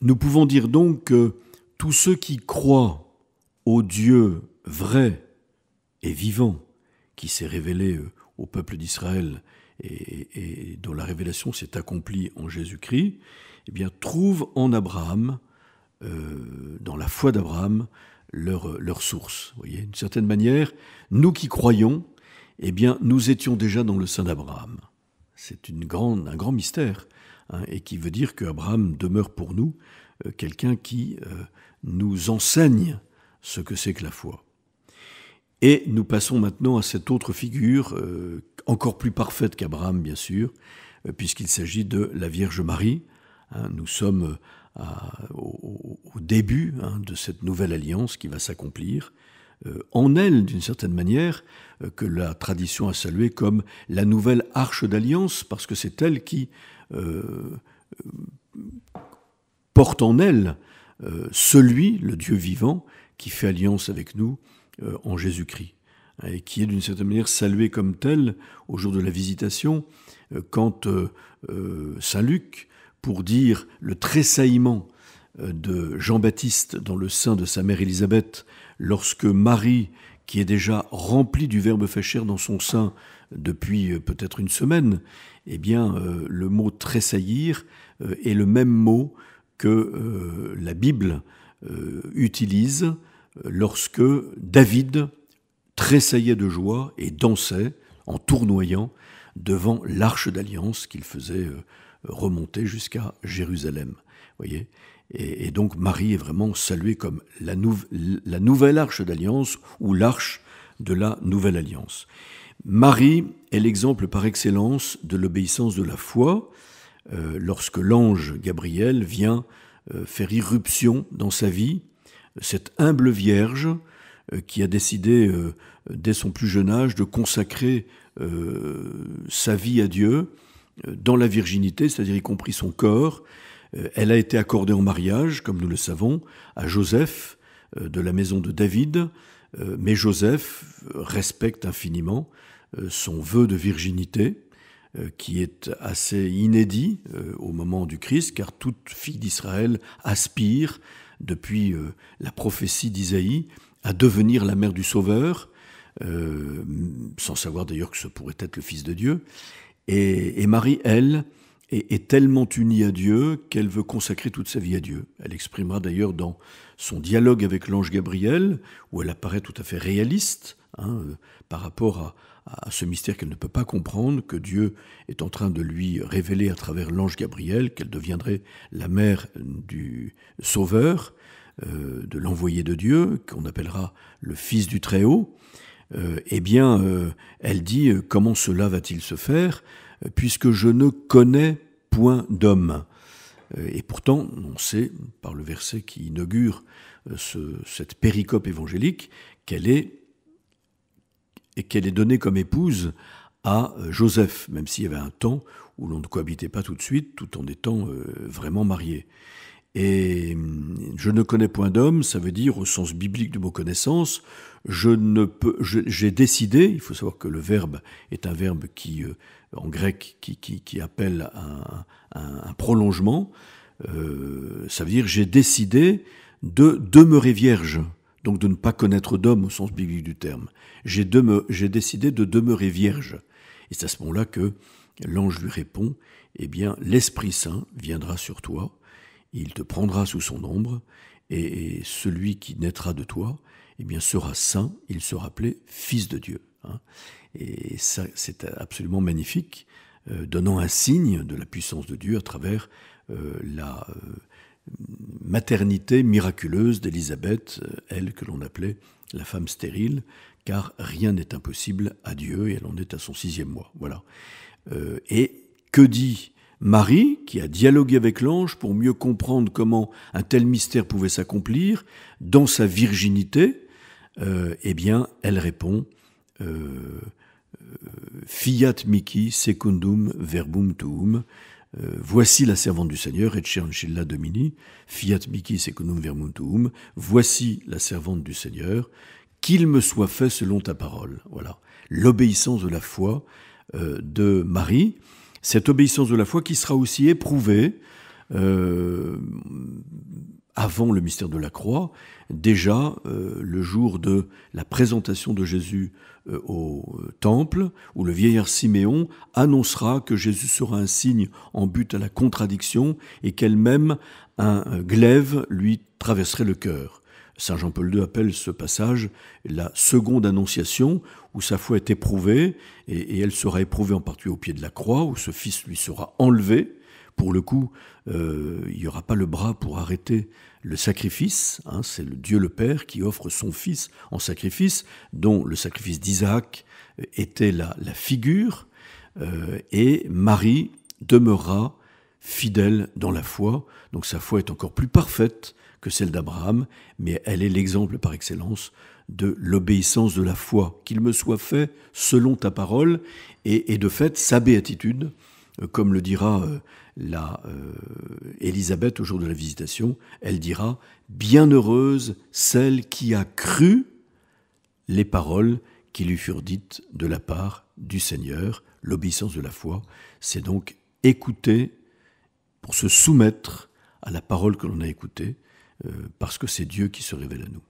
Nous pouvons dire donc que tous ceux qui croient au Dieu vrai et vivant, qui s'est révélé au peuple d'Israël et dont la révélation s'est accomplie en Jésus-Christ, eh bien, trouvent en Abraham, dans la foi d'Abraham, leur source. Vous voyez, d'une certaine manière, nous qui croyons, eh bien, nous étions déjà dans le sein d'Abraham. C'est un grand mystère, hein, et qui veut dire qu'Abraham demeure pour nous quelqu'un qui nous enseigne ce que c'est que la foi. Et nous passons maintenant à cette autre figure, encore plus parfaite qu'Abraham, bien sûr, puisqu'il s'agit de la Vierge Marie. Hein, nous sommes au début, hein, de cette nouvelle alliance qui va s'accomplir. En elle, d'une certaine manière, que la tradition a saluée comme la nouvelle arche d'alliance, parce que c'est elle qui porte en elle celui, le Dieu vivant, qui fait alliance avec nous en Jésus-Christ, et qui est d'une certaine manière salué comme tel au jour de la visitation, quand saint Luc, pour dire le tressaillement de Jean-Baptiste dans le sein de sa mère Élisabeth, lorsque Marie, qui est déjà remplie du Verbe fait chair dans son sein depuis peut-être une semaine, eh bien, le mot tressaillir est le même mot que la Bible utilise lorsque David tressaillait de joie et dansait en tournoyant devant l'arche d'alliance qu'il faisait remonter jusqu'à Jérusalem. Voyez, et donc Marie est vraiment saluée comme la nouvelle arche d'alliance ou l'arche de la nouvelle alliance. Marie est l'exemple par excellence de l'obéissance de la foi, lorsque l'ange Gabriel vient faire irruption dans sa vie, cette humble vierge qui a décidé dès son plus jeune âge de consacrer sa vie à Dieu dans la virginité, c'est-à-dire y compris son corps. Elle a été accordée en mariage, comme nous le savons, à Joseph de la maison de David, mais Joseph respecte infiniment son vœu de virginité, qui est assez inédit au moment du Christ, car toute fille d'Israël aspire, depuis la prophétie d'Isaïe, à devenir la mère du Sauveur, sans savoir d'ailleurs que ce pourrait être le Fils de Dieu. Et Marie, elle, est tellement unie à Dieu qu'elle veut consacrer toute sa vie à Dieu. Elle exprimera d'ailleurs dans son dialogue avec l'ange Gabriel, où elle apparaît tout à fait réaliste, hein, par rapport à ce mystère qu'elle ne peut pas comprendre, que Dieu est en train de lui révéler à travers l'ange Gabriel, qu'elle deviendrait la mère du Sauveur, de l'envoyé de Dieu, qu'on appellera le Fils du Très-Haut. Elle dit « Comment cela va-t-il se faire, puisque je ne connais point d'homme ?» Et pourtant, on sait, par le verset qui inaugure cette péricope évangélique, qu'elle est donnée comme épouse à Joseph, même s'il y avait un temps où l'on ne cohabitait pas tout de suite, tout en étant vraiment marié. Et je ne connais point d'homme, ça veut dire, au sens biblique du mot connaissance, j'ai décidé, il faut savoir que le verbe est un verbe qui, en grec, qui appelle un prolongement, ça veut dire j'ai décidé de demeurer vierge, donc de ne pas connaître d'homme au sens biblique du terme. J'ai décidé de demeurer vierge. Et c'est à ce moment-là que l'ange lui répond, eh bien, l'Esprit Saint viendra sur toi, il te prendra sous son ombre, et celui qui naîtra de toi, eh bien, sera saint, il sera appelé Fils de Dieu. Hein. Et ça, c'est absolument magnifique, donnant un signe de la puissance de Dieu à travers la maternité miraculeuse d'Élisabeth, elle que l'on appelait la femme stérile, car rien n'est impossible à Dieu, et elle en est à son 6e mois. Voilà. Et que dit Marie, qui a dialogué avec l'ange pour mieux comprendre comment un tel mystère pouvait s'accomplir dans sa virginité? Eh bien, elle répond Fiat mihi secundum verbum tuum. Voici la servante du Seigneur, et Ancilla Domini, Fiat mihi secundum verbum tuum. Voici la servante du Seigneur, qu'il me soit fait selon ta parole. Voilà, l'obéissance de la foi de Marie. Cette obéissance de la foi qui sera aussi éprouvée avant le mystère de la croix, déjà le jour de la présentation de Jésus au temple, où le vieillard Siméon annoncera que Jésus sera un signe en but à la contradiction et qu'elle-même un glaive lui traverserait le cœur. Saint Jean-Paul II appelle ce passage la seconde annonciation, où sa foi est éprouvée, et elle sera éprouvée en particulier au pied de la croix, où ce fils lui sera enlevé. Pour le coup, il n'y aura pas le bras pour arrêter le sacrifice. C'est le Dieu le Père qui offre son Fils en sacrifice, dont le sacrifice d'Isaac était la figure, et Marie demeurera fidèle dans la foi. Donc sa foi est encore plus parfaite que celle d'Abraham, mais elle est l'exemple par excellence de l'obéissance de la foi. Qu'il me soit fait selon ta parole, et de fait, sa béatitude, comme le dira Élisabeth au jour de la visitation, elle dira « Bienheureuse celle qui a cru les paroles qui lui furent dites de la part du Seigneur ». L'obéissance de la foi, c'est donc écouter pour se soumettre à la parole que l'on a écoutée, parce que c'est Dieu qui se révèle à nous.